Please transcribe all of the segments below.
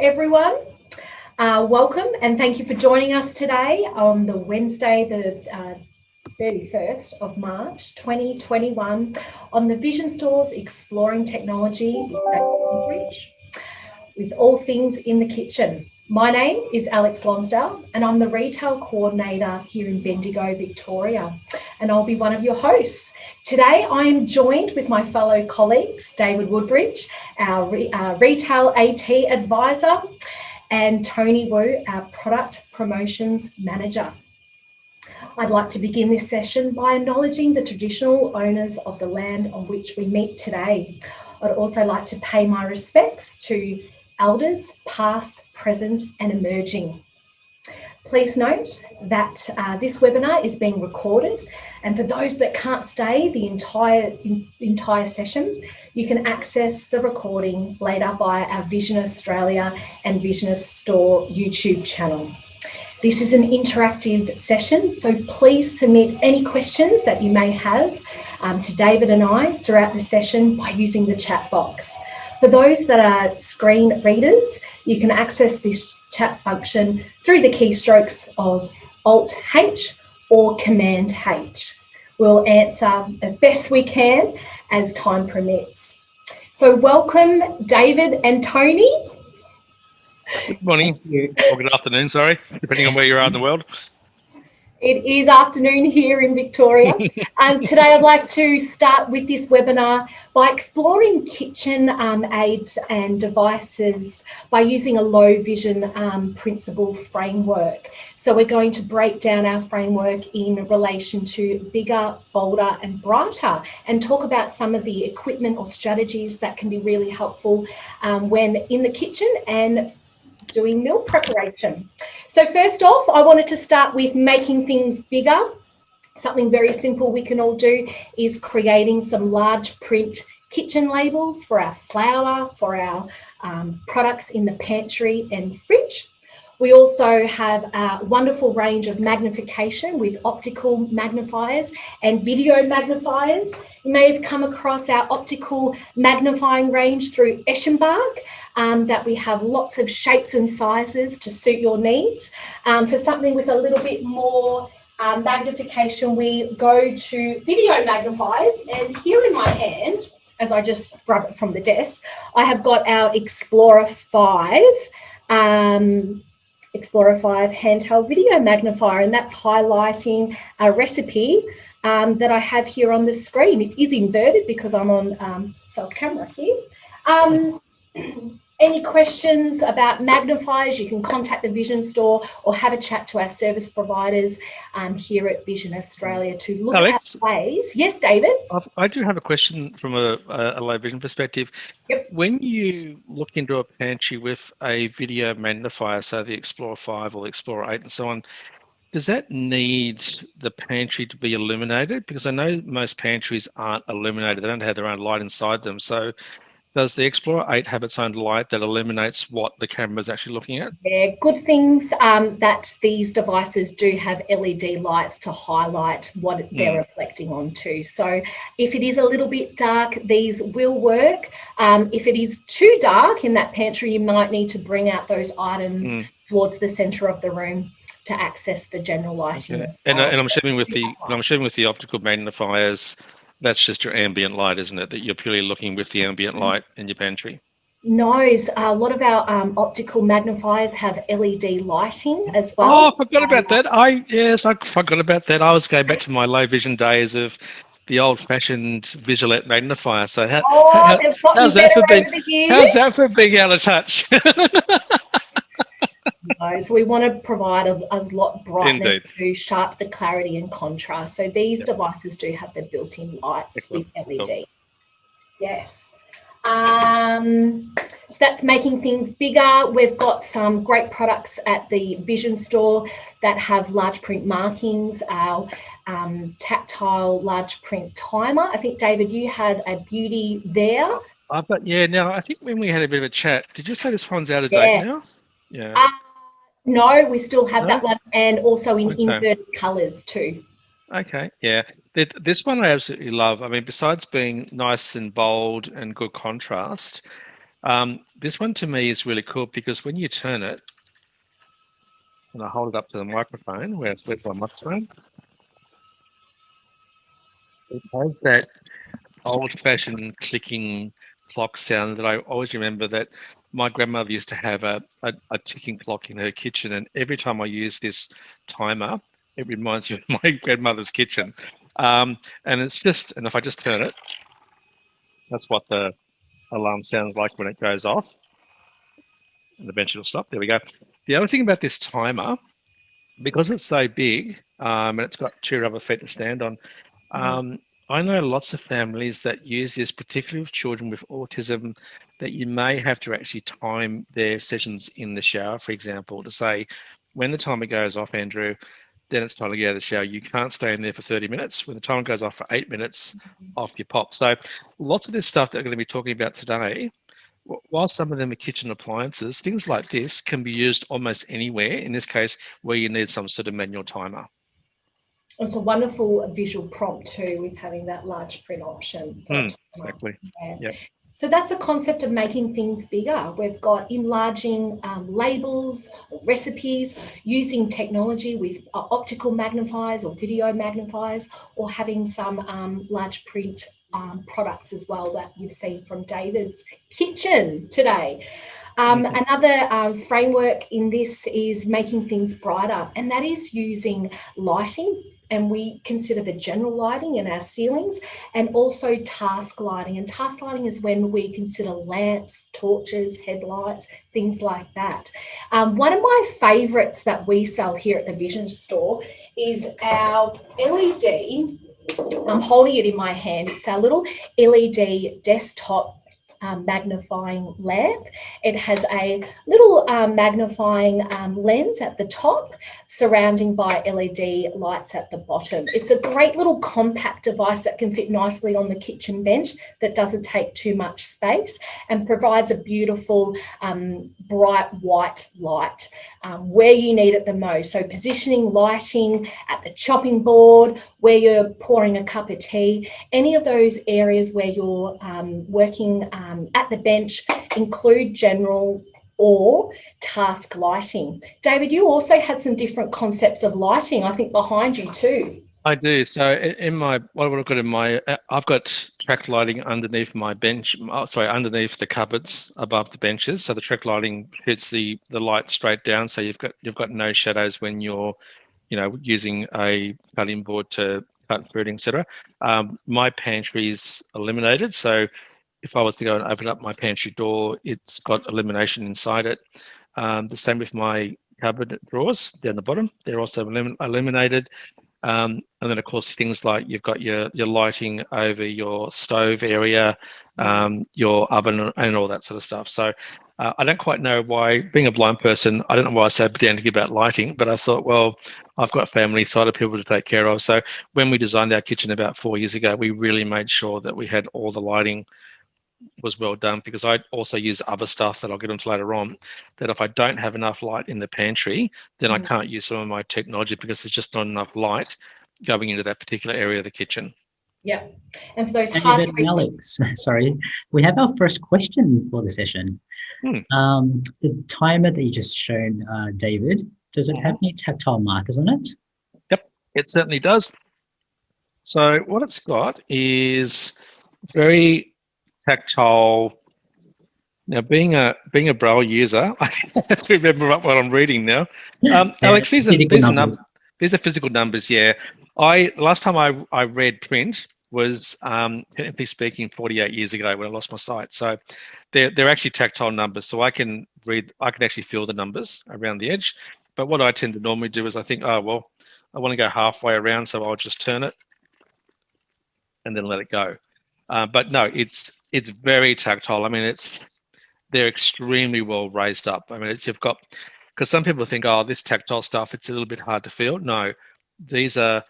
everyone. Welcome and thank you for joining us today on the Wednesday, the 31st of March 2021 on the Vision Store's Exploring Technology with all things in the kitchen. My name is Alex Lonsdale and I'm the Retail Coordinator here in Bendigo, Victoria, and I'll be one of your hosts. Today I am joined with my fellow colleagues, David Woodbridge, our Retail AT Advisor, and Tony Wu, our Product Promotions Manager. I'd like to begin this session by acknowledging the traditional owners of the land on which we meet today. I'd also like to pay my respects to elders, past, present, and emerging. Please note that this webinar is being recorded, and for those that can't stay the entire session, you can access the recording later via our Vision Australia and Vision Store YouTube channel. This is an interactive session, so please submit any questions that you may have to David and I throughout the session by using the chat box. For those that are screen readers, you can access this chat function through the keystrokes of Alt-H or Command-H. We'll answer as best we can as time permits. So welcome, David and Tony. Good morning, or good afternoon, sorry, depending on where you are in the world. It is afternoon here in Victoria. Today I'd like to start with this webinar by exploring kitchen aids and devices by using a low vision principle framework. So we're going to break down our framework in relation to bigger, bolder and brighter, and talk about some of the equipment or strategies that can be really helpful when in the kitchen and doing meal preparation. So first off, I wanted to start with making things bigger. Something very simple we can all do is creating some large print kitchen labels for our flour, for our products in the pantry and fridge. We also have a wonderful range of magnification with optical magnifiers and video magnifiers. You may have come across our optical magnifying range through Eschenbach, that we have lots of shapes and sizes to suit your needs. For something with a little bit more magnification, we go to video magnifiers, and here in my hand, as I just grab it from the desk, I have got our Explorer 5 handheld video magnifier, and that's highlighting a recipe that I have here on the screen. It is inverted because I'm on self-camera here. Any questions about magnifiers, you can contact the Vision Store or have a chat to our service providers here at Vision Australia to look Alex, at ways. Yes, David? I do have a question from a low vision perspective. Yep. When you look into a pantry with a video magnifier, so the Explorer 5 or the Explorer 8 and so on, does that need the pantry to be illuminated? Because I know most pantries aren't illuminated. They don't have their own light inside them. So does the Explorer 8 have its own light that illuminates what the camera is actually looking at? Yeah, good things that these devices do have LED lights to highlight what they're reflecting onto. So if it is a little bit dark, these will work. If it is too dark in that pantry, you might need to bring out those items towards the centre of the room to access the general lighting. Okay. And I'm assuming with the optical magnifiers, that's just your ambient light, isn't it? That you're purely looking with the ambient light in your pantry. No, a lot of our optical magnifiers have LED lighting as well. Oh, I forgot about that. I forgot about that. I was going back to my low vision days of the old-fashioned Visualette magnifier. So how's that for being out of touch? No, so we want to provide a lot brightness Indeed. to sharp the clarity and contrast. So these devices do have the built-in lights. Excellent. With LED. Cool. Yes. So that's making things bigger. We've got some great products at the Vision Store that have large print markings, our Tactile large print timer. I think, David, you had a beauty there. Now I think when we had a bit of a chat, did you say this one's out of date now? Yeah. No, we still have that one, and also in inverted colours too. Okay, yeah. This one I absolutely love. I mean, besides being nice and bold and good contrast, This one to me is really cool because when you turn it, and I hold it up to the microphone where it's with my microphone, it has that old-fashioned clicking clock sound that I always remember that my grandmother used to have a ticking clock in her kitchen, and every time I use this timer, it reminds me of my grandmother's kitchen. And it's just, and if I just turn it, that's what the alarm sounds like when it goes off, and eventually it'll stop. There we go. The other thing about this timer, because it's so big, and it's got two rubber feet to stand on, I know lots of families that use this, particularly with children with autism, that you may have to actually time their sessions in the shower, for example, to say, when the timer goes off, Andrew, then it's time to get out of the shower. You can't stay in there for 30 minutes. When the timer goes off for 8 minutes, off you pop. So lots of this stuff that we're going to be talking about today, while some of them are kitchen appliances, things like this can be used almost anywhere, in this case, where you need some sort of manual timer. It's a wonderful visual prompt too, with having that large print option. Exactly. Yeah. Yep. So that's the concept of making things bigger. We've got enlarging labels, recipes, using technology with optical magnifiers or video magnifiers, or having some large print products as well that you've seen from David's kitchen today. Another framework in this is making things brighter, and that is using lighting. And we consider the general lighting in our ceilings, and also task lighting. And task lighting is when we consider lamps, torches, headlights, things like that. One of my favourites that we sell here at the Vision Store is our LED. I'm holding it in my hand. It's our little LED desktop magnifying lamp. It has a little magnifying lens at the top, surrounding by LED lights at the bottom. It's a great little compact device that can fit nicely on the kitchen bench, that doesn't take too much space, and provides a beautiful bright white light where you need it the most. So positioning lighting at the chopping board, where you're pouring a cup of tea, any of those areas where you're working at the bench, include general or task lighting. David, you also had some different concepts of lighting, I think, behind you too. I do. So in my, what I've got in my, I've got track lighting underneath my bench, underneath the cupboards above the benches. So the track lighting hits the light straight down. So you've got no shadows when you're, using a cutting board to cut fruit, etc. My pantry is illuminated. So if I was to go and open up my pantry door, it's got illumination inside it. The same with my cupboard drawers down the bottom. They're also illuminated. And then, of course, things like you've got your lighting over your stove area, your oven, and all that sort of stuff. So I don't quite know why, being a blind person, I don't know why I so pedantic about lighting, but I thought, well, I've got family side of people to take care of. So when we designed our kitchen about 4 years ago, we really made sure that we had all the lighting was well done, because I also use other stuff that I'll get into later on, that if I don't have enough light in the pantry, then I can't use some of my technology because there's just not enough light going into that particular area of the kitchen. Yeah. And for those David and Alex, sorry, we have our first question for the session. The timer that you just shown, David, does it have any tactile markers on it? Yep, it certainly does. So what it's got is very tactile. Now, being a Braille user, I have to remember what I'm reading now. Alex, these are numbers. These are physical numbers. Yeah, last time I read print was, technically speaking, 48 years ago when I lost my sight. So they're actually tactile numbers. So I can read. I can actually feel the numbers around the edge. But what I tend to normally do is I think, oh well, I want to go halfway around, so I'll just turn it and then let it go. But no, it's very tactile. I mean, they're extremely well raised up. I mean, you've got, because some people think, oh, this tactile stuff, it's a little bit hard to feel. No, these are,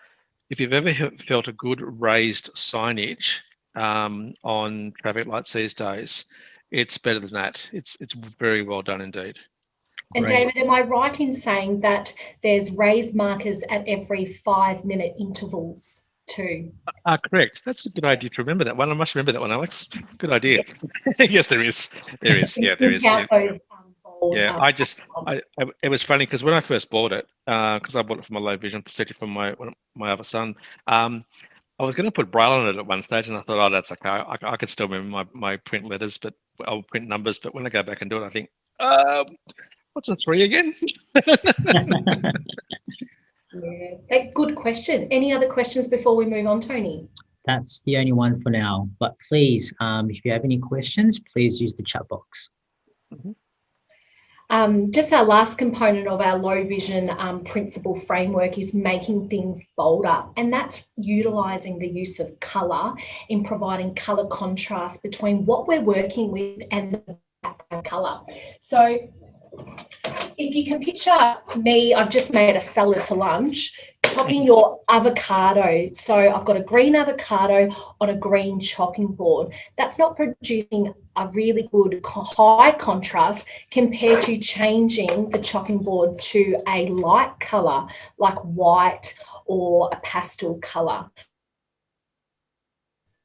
if you've ever felt a good raised signage on traffic lights these days, it's better than that. It's very well done indeed. And David, am I right in saying that there's raised markers at every 5-minute intervals? too. Correct. That's a good idea to remember that one. I must remember that one, Alex. Good idea. Yes, there is. There is. Yeah, there is. Count those, bold, Yeah, it was funny because when I first bought it, because I bought it for my low vision procedure from my other son, I was going to put Braille on it at one stage, and I thought, oh, that's okay. I could still remember my print letters, but I'll print numbers. But when I go back and do it, I think, what's a 3 again? Yeah, good question. Any other questions before we move on, Tony? That's the only one for now. But please, if you have any questions, please use the chat box. Just our last component of our low vision principle framework is making things bolder, and that's utilising the use of colour in providing colour contrast between what we're working with and the background colour. So if you can picture me, I've just made a salad for lunch, chopping your avocado. So I've got a green avocado on a green chopping board. That's not producing a really good high contrast compared to changing the chopping board to a light colour like white or a pastel colour.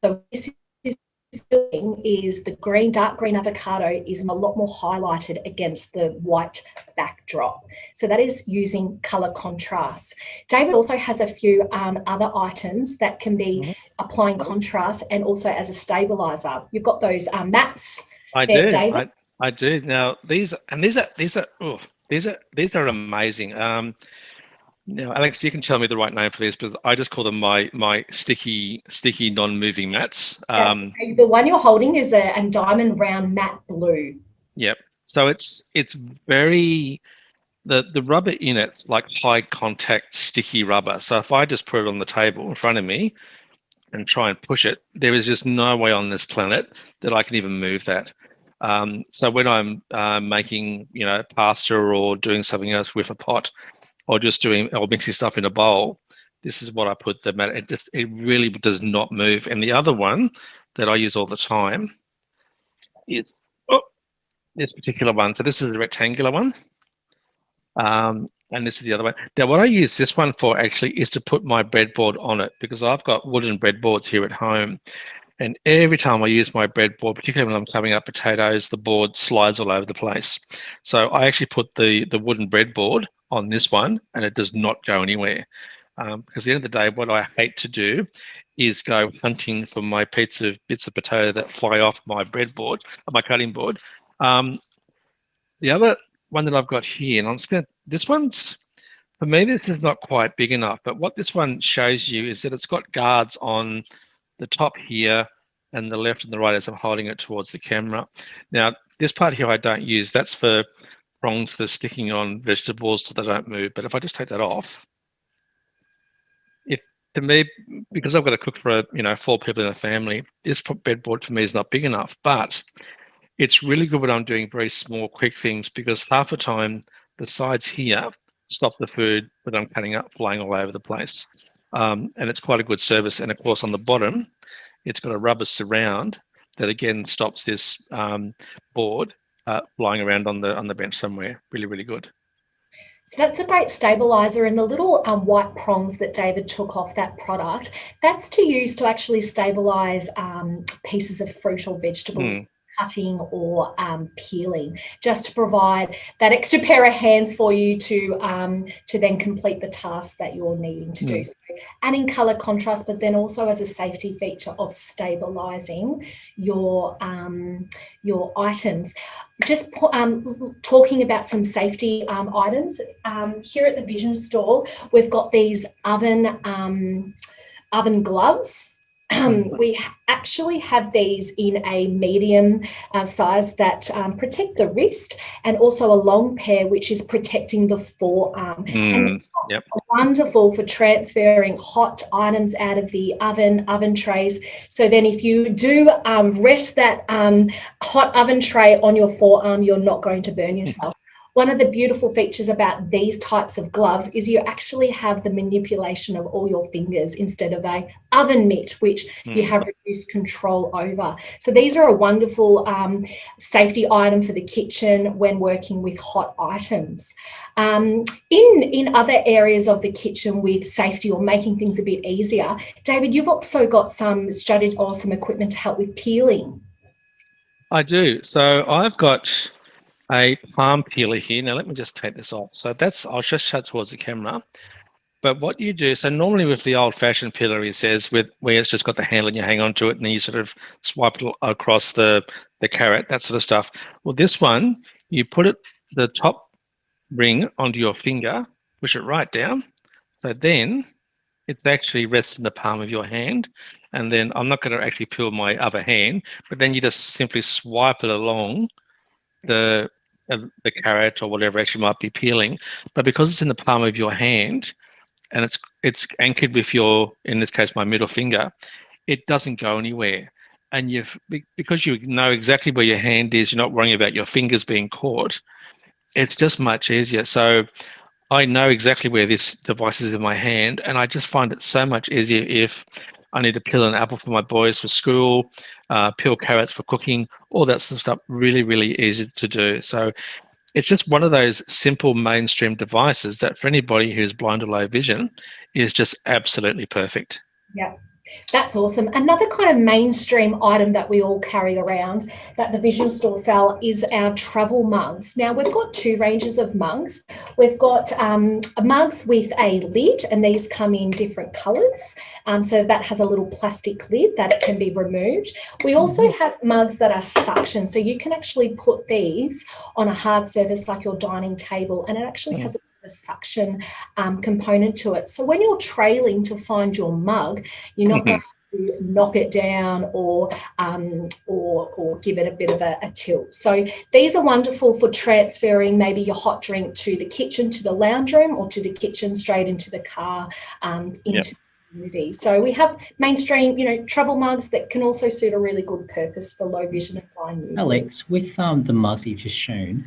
So this is the dark green avocado is a lot more highlighted against the white backdrop. So that is using colour contrast. David also has a few other items that can be applying contrast and also as a stabilizer. You've got those mats. I there, do. David. I do. Now these are amazing. Now, Alex, you can tell me the right name for this, but I just call them my sticky non-moving mats. The one you're holding is a diamond round matte blue. Yep. So it's very the rubber in it's like high contact sticky rubber. So if I just put it on the table in front of me and try and push it, there is just no way on this planet that I can even move that. So when I'm making pasta or doing something else with a pot, or mixing stuff in a bowl, this is what I put the mat. It really does not move. And the other one that I use all the time is this particular one. So this is the rectangular one. And this is the other one. Now, what I use this one for actually is to put my breadboard on it, because I've got wooden breadboards here at home. And every time I use my breadboard, particularly when I'm cutting up potatoes, the board slides all over the place. So I actually put the wooden breadboard on this one, and it does not go anywhere. Because at the end of the day, what I hate to do is go hunting for my bits of potato that fly off my breadboard, my cutting board. The other one that I've got here, and this one's, for me, this is not quite big enough, but what this one shows you is that it's got guards on the top here and the left and the right as I'm holding it towards the camera. Now, this part here I don't use. That's for prongs for sticking on vegetables so they don't move. But if I just take that off, to me, because I've got to cook for 4 people in a family, this bedboard for me is not big enough. But it's really good when I'm doing very small, quick things, because half the time the sides here stop the food that I'm cutting up flying all over the place. And it's quite a good service. And of course, on the bottom, it's got a rubber surround that again stops this board flying around on the bench somewhere. Really, really good. So that's a great stabilizer, and the little white prongs that David took off that product, that's to use to actually stabilize pieces of fruit or vegetables. Cutting or peeling, just to provide that extra pair of hands for you to then complete the task that you're needing to do. So adding color contrast, but then also as a safety feature of stabilizing your items. Just talking about some safety items, here at the Vision Store, we've got these oven gloves. We actually have these in a medium size that protect the wrist, and also a long pair which is protecting the forearm. And wonderful for transferring hot items out of the oven trays. So then if you do rest that hot oven tray on your forearm, you're not going to burn yourself. One of the beautiful features about these types of gloves is you actually have the manipulation of all your fingers instead of a oven mitt, which you have reduced control over. So these are a wonderful safety item for the kitchen when working with hot items. In other areas of the kitchen with safety or making things a bit easier, David, you've also got some strategy or some equipment to help with peeling. I do. So I've got a palm peeler here. Now let me just take this off. So I'll just shut towards the camera. But what you do, so normally with the old-fashioned peeler, it says where it's just got the handle and you hang on to it and then you sort of swipe it across the carrot, that sort of stuff. Well, this one, you put the top ring onto your finger, push it right down. So then it actually rests in the palm of your hand. And then I'm not going to actually peel my other hand, but then you just simply swipe it along the carrot or whatever actually might be peeling. But because it's in the palm of your hand, and it's anchored with in this case, my middle finger, it doesn't go anywhere. And because you know exactly where your hand is, you're not worrying about your fingers being caught. It's just much easier. So I know exactly where this device is in my hand, and I just find it so much easier if I need to peel an apple for my boys for school, peel carrots for cooking, all that sort of stuff. Really, really easy to do. So it's just one of those simple mainstream devices that for anybody who's blind or low vision is just absolutely perfect. Yeah. That's awesome. Another kind of mainstream item that we all carry around that the Vision Store sell is our travel mugs. Now, we've got two ranges of mugs. We've got mugs with a lid, and these come in different colours. So that has a little plastic lid that can be removed. We also have mugs that are suction. So you can actually put these on a hard surface like your dining table, and it actually has a suction component to it. So when you're trailing to find your mug, you're not going to knock it down or give it a bit of a tilt. So these are wonderful for transferring maybe your hot drink to the kitchen, to the lounge room, or to the kitchen straight into the car, into the community. So we have mainstream, travel mugs that can also suit a really good purpose for low vision and blind users. Alex, with the mugs that you've just shown,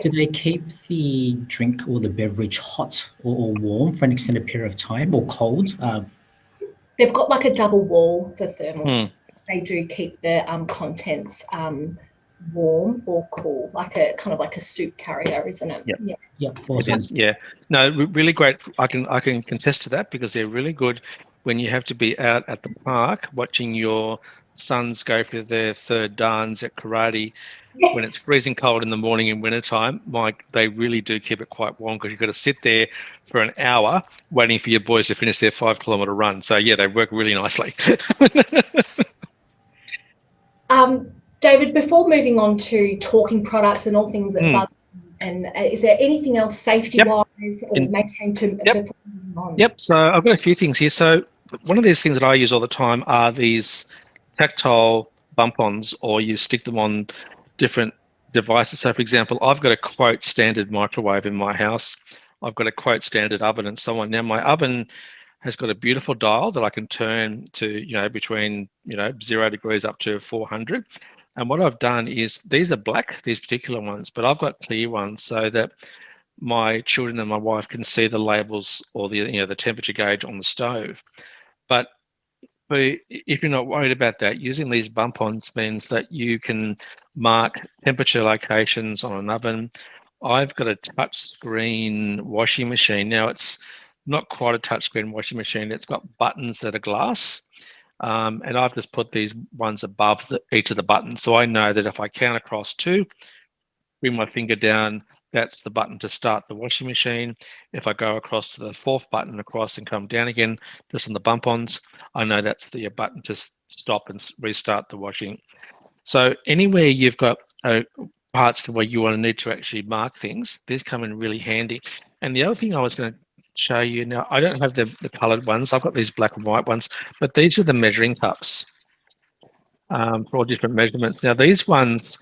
do they keep the drink or the beverage hot or warm for an extended period of time, or cold? They've got like a double wall for thermals. They do keep the contents warm or cool, like a soup carrier, isn't it? Yeah. Awesome. Yeah. No, really great. I can contest to that because they're really good when you have to be out at the park watching your sons go for their third dance at karate. When it's freezing cold in the morning in wintertime, they really do keep it quite warm because you've got to sit there for an hour waiting for your boys to finish their 5-kilometre run. So yeah, they work really nicely. David, before moving on to talking products and all things that bug, and is there anything else safety-wise or mainstream to before moving on? Yep. So I've got a few things here. So one of these things that I use all the time are these tactile bump-ons, or you stick them on different devices. So for example, I've got a quote standard microwave in my house. I've got a quote standard oven and so on. Now my oven has got a beautiful dial that I can turn to, between, 0 degrees up to 400. And what I've done is, these are black, these particular ones, but I've got clear ones so that my children and my wife can see the labels or the temperature gauge on the stove. But if you're not worried about that, using these bump-ons means that you can mark temperature locations on an oven. I've got a touch screen washing machine. Now, it's not quite a touch screen washing machine. It's got buttons that are glass. And I've just put these ones above each of the buttons. So I know that if I count across 2, bring my finger down, that's the button to start the washing machine. If I go across to the 4th button across and come down again, just on the bump-ons, I know that's the button to stop and restart the washing. So anywhere you've got parts to where you want to need to actually mark things, these come in really handy. And the other thing I was going to show you now, I don't have the coloured ones. I've got these black and white ones, but these are the measuring cups for all different measurements. Now these ones,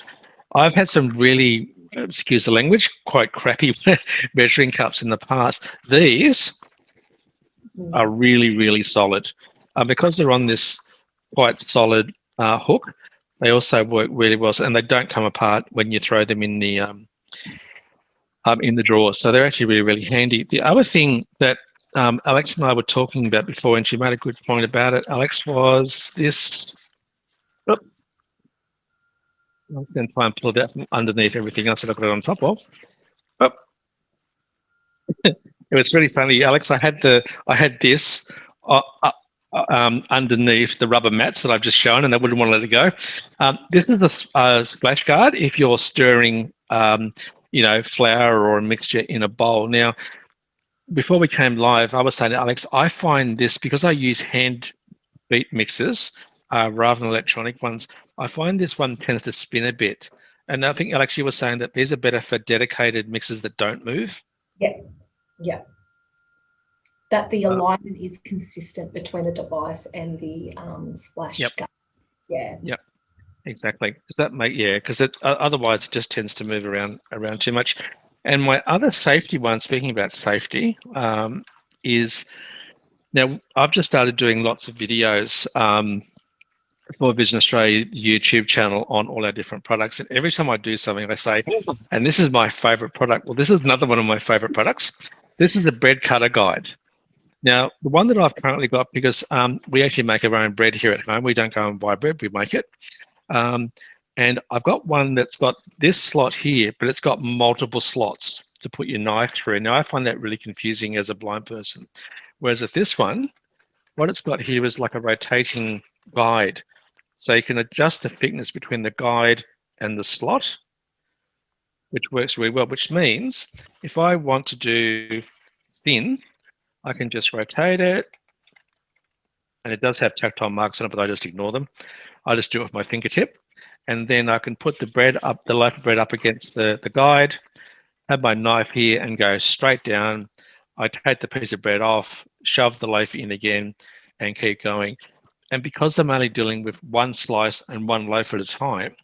I've had some really, excuse the language, quite crappy measuring cups in the past. These are really, really solid. Because they're on this quite solid hook, they also work really well, and they don't come apart when you throw them in the in the drawers. So they're actually really, really handy. The other thing that Alex and I were talking about before, and she made a good point about it, Alex, was this. Oh, I was going to try and pull it out from underneath everything else that I've got it on top of. Oh, it was really funny, Alex. I had this underneath the rubber mats that I've just shown, and I wouldn't want to let it go. This is a splash guard if you're stirring, flour or a mixture in a bowl. Now, before we came live, I was saying to Alex, I find this, because I use hand beat mixers rather than electronic ones, I find this one tends to spin a bit. And I think, Alex, you were saying that these are better for dedicated mixers that don't move. Yeah. That the alignment is consistent between the device and the splash guard. Yeah. Yep. Exactly. Does that make, because otherwise it just tends to move around too much. And my other safety one, speaking about safety, is now I've just started doing lots of videos for Vision Australia YouTube channel on all our different products. And every time I do something, I say, and this is my favorite product. Well, this is another one of my favorite products. This is a bread cutter guide. Now, the one that I've currently got, because we actually make our own bread here at home. We don't go and buy bread, we make it. And I've got one that's got this slot here, but it's got multiple slots to put your knife through. Now, I find that really confusing as a blind person. Whereas with this one, what it's got here is like a rotating guide. So you can adjust the thickness between the guide and the slot, which works really well, which means if I want to do thin, I can just rotate it. And it does have tactile marks on it, but I just ignore them. I just do it with my fingertip. And then I can put the bread up, the loaf of bread up against the guide, have my knife here and go straight down. I take the piece of bread off, shove the loaf in again, and keep going. And because I'm only dealing with one slice and one loaf at a time,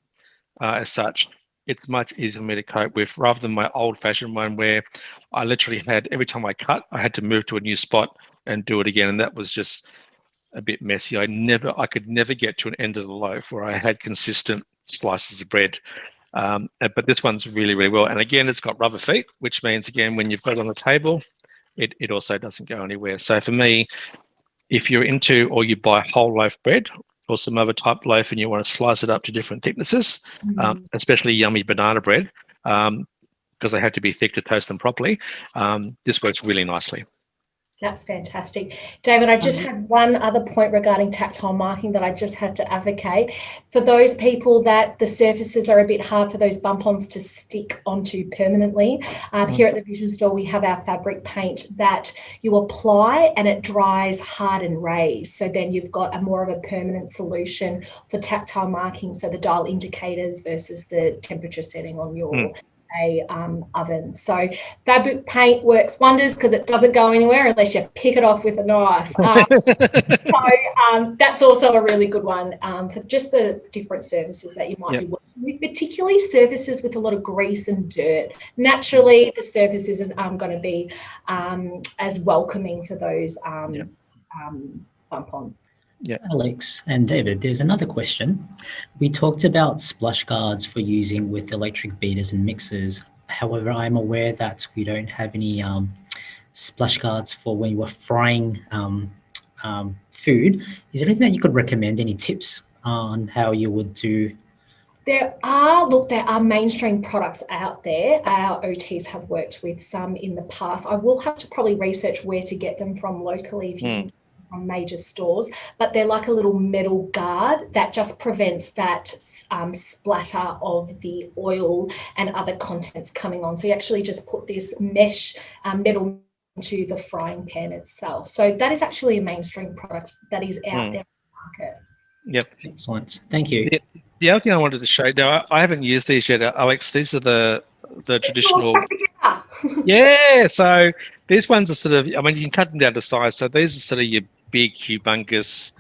as such, it's much easier for me to cope with, rather than my old-fashioned one where I literally had, every time I cut, I had to move to a new spot and do it again. And that was just a bit messy. I could never get to an end of the loaf where I had consistent slices of bread. But this one's really, really well. And again, it's got rubber feet, which means, again, when you've got it on the table, it also doesn't go anywhere. So for me, if you're into, or you buy whole loaf bread or some other type loaf and you want to slice it up to different thicknesses, especially yummy banana bread, because they have to be thick to toast them properly, this works really nicely. That's fantastic. David, I just had one other point regarding tactile marking that I just had to advocate. For those people that the surfaces are a bit hard for those bump-ons to stick onto permanently, here at the Vision Store, we have our fabric paint that you apply and it dries hard and raised. So then you've got a more of a permanent solution for tactile marking. So the dial indicators versus the temperature setting on your oven. So fabric paint works wonders because it doesn't go anywhere unless you pick it off with a knife. So that's also a really good one for just the different surfaces that you might be working with, particularly surfaces with a lot of grease and dirt. Naturally, the surface isn't going to be as welcoming for those bump-ons. Yeah, Alex and David, there's another question. We talked about splash guards for using with electric beaters and mixers. However, I'm aware that we don't have any splash guards for when you are frying food. Is there anything that you could recommend, any tips on how you would do? There are mainstream products out there. Our OTs have worked with some in the past. I will have to probably research where to get them from locally if you can, from major stores, but they're like a little metal guard that just prevents that splatter of the oil and other contents coming on. So you actually just put this mesh metal into the frying pan itself. So that is actually a mainstream product that is out there in the market. Yep. Excellent. Thank you. The other thing I wanted to show, now I haven't used these yet, Alex. These are the traditional. Yeah, so these ones are sort of, I mean, you can cut them down to size. So these are sort of your big, humongous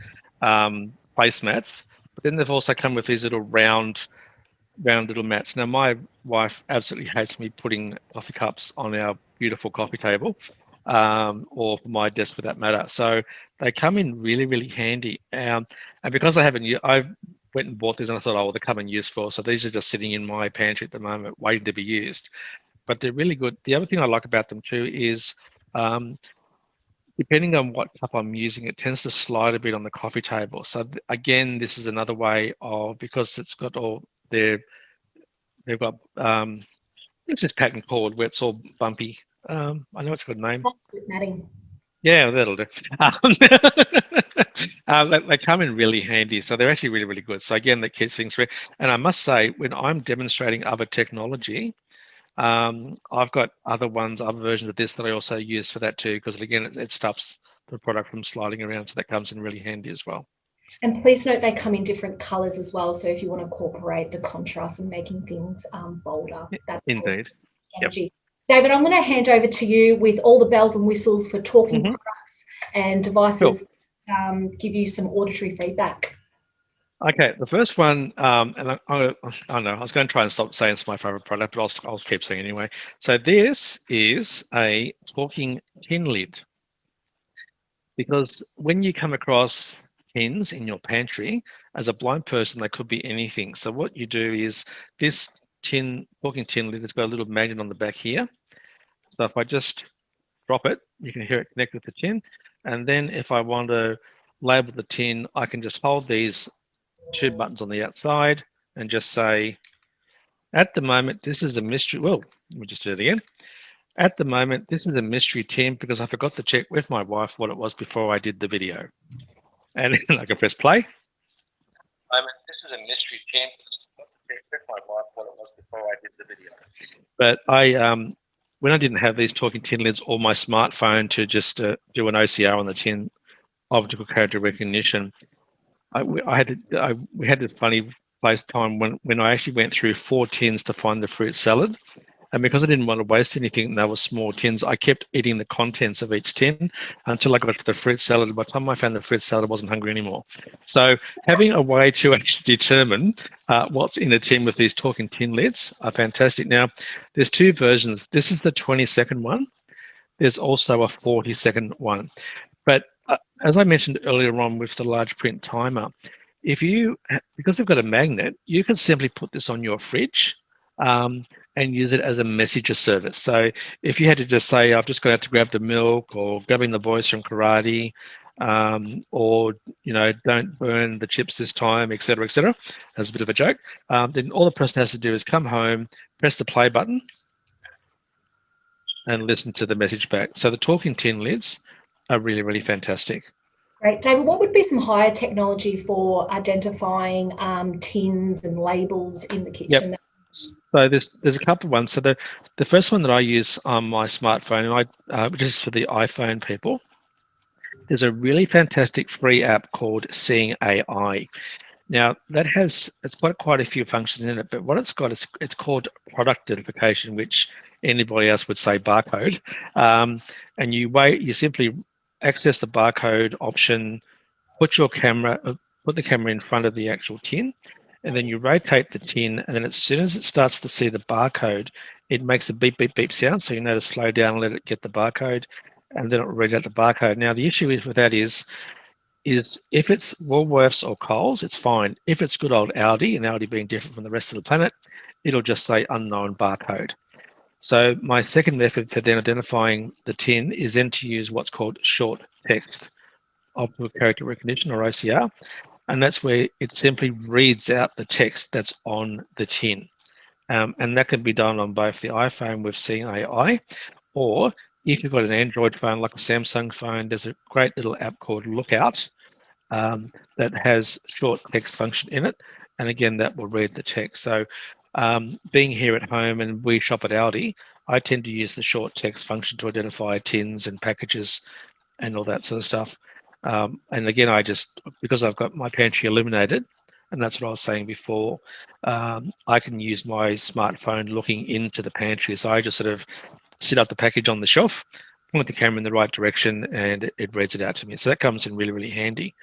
placemats. But then they've also come with these little round little mats. Now, my wife absolutely hates me putting coffee cups on our beautiful coffee table, or my desk for that matter. So they come in really, really handy. And because I went and bought these and I thought, oh, well, they're coming useful. So these are just sitting in my pantry at the moment, waiting to be used. but they're really good. The other thing I like about them too is depending on what cup I'm using, it tends to slide a bit on the coffee table. So again, this is another way of, because it's got all they've got what's this pattern called where it's all bumpy? I know it's got a name. Matting. Yeah, that'll do. They come in really handy, so they're actually really, really good. So again, that keeps things free. And I must say, when I'm demonstrating other technology, I've got other versions of this that I also use for that too, because again, it stops the product from sliding around, so that comes in really handy as well. And please note they come in different colours as well. So if you want to incorporate the contrast and making things bolder, that's indeed. Yep. David, I'm going to hand over to you with all the bells and whistles for talking products and devices. Sure. Give you some auditory feedback. Okay, the first one, and I don't know, I was going to try and stop saying it's my favorite product, but I'll keep saying anyway. So this is a talking tin lid. Because when you come across tins in your pantry, as a blind person, they could be anything. So what you do is this talking tin lid has got a little magnet on the back here. So if I just drop it, you can hear it connect with the tin. And then if I want to label the tin, I can just hold these two buttons on the outside and just say, at the moment, this is a mystery. Well, let me just do it again. At the moment, this is a mystery tin because I forgot to check with my wife what it was before I did the video. And I can press play. This is a mystery tin because I forgot to check with my wife what it was before I did the video. But when I didn't have these talking tin lids or my smartphone to just do an OCR on the tin, optical character recognition, we had this funny time when I actually went through 4 tins to find the fruit salad. And because I didn't want to waste anything, and they were small tins, I kept eating the contents of each tin until I got to the fruit salad. By the time I found the fruit salad, I wasn't hungry anymore. So having a way to actually determine what's in a tin with these talking tin lids are fantastic. Now, there's 2 versions. This is the 20-second one. There's also a 40-second one. But as I mentioned earlier on with the large print timer, because they've got a magnet, you can simply put this on your fridge and use it as a messenger service. So if you had to just say, I've just got out to grab the milk, or grabbing the boys from karate, or don't burn the chips this time, etc., as a bit of a joke, then all the person has to do is come home, press the play button, and listen to the message back. So the talking tin lids are really, really fantastic. Great. David, what would be some higher technology for identifying tins and labels in the kitchen? Yep. So there's a couple of ones. So the first one that I use on my smartphone, which is for the iPhone people, there's a really fantastic free app called Seeing AI. Now it's got quite a few functions in it, but what it's got is it's called product identification, which anybody else would say barcode. And you simply access the barcode option, put the camera in front of the actual tin, and then you rotate the tin, and then as soon as it starts to see the barcode, it makes a beep, beep, beep sound. So you know to slow down and let it get the barcode, and then it will read out the barcode. Now, the issue with that is if it's Woolworths or Coles, it's fine. If it's good old Aldi, and Aldi being different from the rest of the planet, it'll just say unknown barcode. So my second method for then identifying the tin is then to use what's called short text optical character recognition, or OCR, and that's where it simply reads out the text that's on the tin. And that can be done on both the iPhone with Seeing AI, or if you've got an Android phone like a Samsung phone, there's a great little app called Lookout that has short text function in it. And again, that will read the text. So being here at home and we shop at Aldi, I tend to use the short text function to identify tins and packages and all that sort of stuff. And again, because I've got my pantry illuminated, and that's what I was saying before, I can use my smartphone looking into the pantry. So I just sort of sit up the package on the shelf, point the camera in the right direction, and it reads it out to me. So that comes in really, really handy.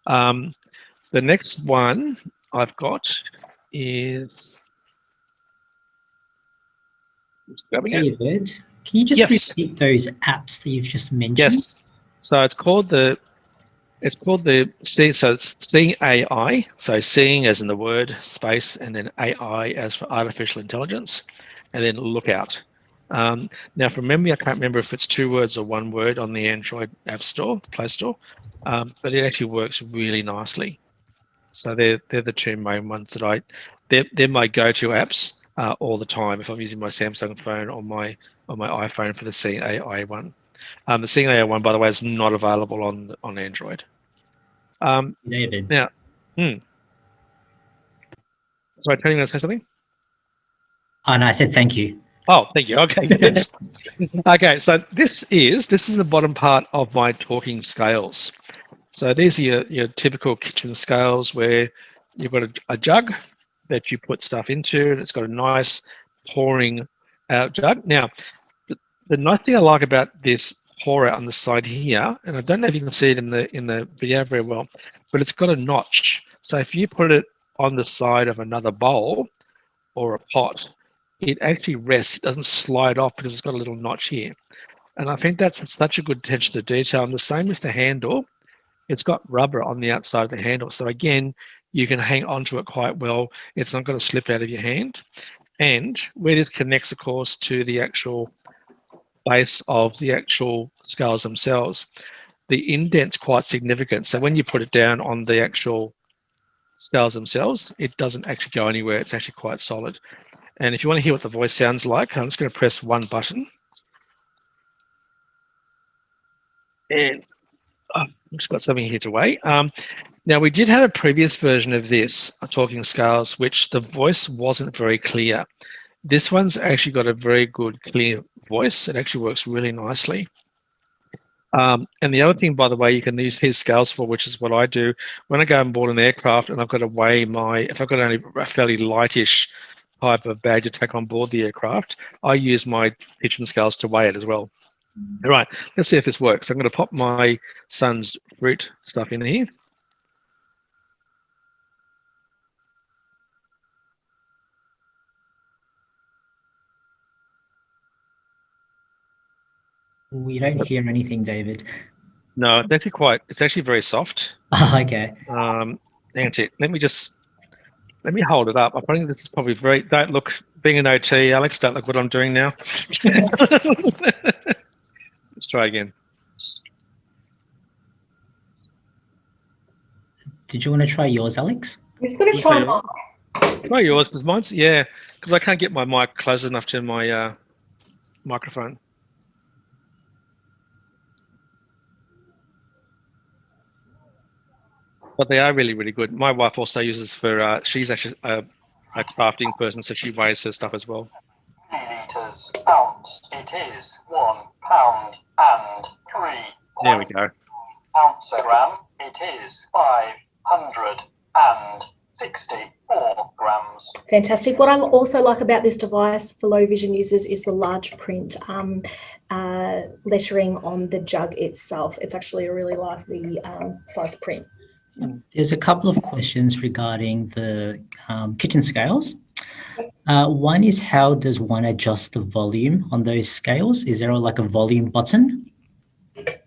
The next one I've got is... David, can you just repeat those apps that you've just mentioned? Yes. So it's called Seeing AI. So seeing as in the word space, and then AI as for artificial intelligence, and then Lookout. Now, from memory, I can't remember if it's 2 words or 1 word on the Android App Store, Play Store, but it actually works really nicely. So they're the 2 main ones that they're my go-to apps all the time if I'm using my Samsung phone or my iPhone for the CAI one. The CAI one, by the way, is not available on Android. David. Now, sorry, Tony, you want to say something? Oh, no, I said thank you. Oh, thank you. Okay, good. Okay, so this is the bottom part of my talking scales. So these are your typical kitchen scales where you've got a jug that you put stuff into, and it's got a nice pouring out jug. Now, the nice thing I like about this pour out on the side here, and I don't know if you can see it in the video very well, but it's got a notch. So if you put it on the side of another bowl or a pot, it actually rests. It doesn't slide off because it's got a little notch here. And I think that's such a good attention to detail. And the same with the handle. It's got rubber on the outside of the handle. So again, you can hang onto it quite well. It's not going to slip out of your hand. And where this connects, of course, to the actual base of the actual scales themselves, the indent's quite significant. So when you put it down on the actual scales themselves, it doesn't actually go anywhere. It's actually quite solid. And if you want to hear what the voice sounds like, I'm just going to press one button. And I've just got something here to weigh. Now, we did have a previous version of this, Talking Scales, which the voice wasn't very clear. This one's actually got a very good, clear voice. It actually works really nicely. And the other thing, by the way, you can use these scales for, which is what I do, when I go on board an aircraft and I've got to weigh if I've got only a fairly lightish type of bag to take on board the aircraft, I use my kitchen scales to weigh it as well. All right, let's see if this works. I'm going to pop my son's fruit stuff in here. We don't hear anything, David. No, it's actually very soft. Oh, okay. That's it. Let me hold it up. I think this is probably don't look, being an OT, Alex, don't look what I'm doing now. Let's try again. Did you want to try yours, Alex? I'm just going to try mine. Try yours, because mine's, because I can't get my mic close enough to my microphone. But they are really, really good. My wife also uses for, she's actually a crafting person, so she weighs her stuff as well. Liters, ounce, it is 1 pound and 3. There we go. Ounce a gram, it is 564 grams. Fantastic. What I also like about this device for low vision users is the large print lettering on the jug itself. It's actually a really lively size print. There's a couple of questions regarding the kitchen scales. One is, how does one adjust the volume on those scales? Is there like a volume button? There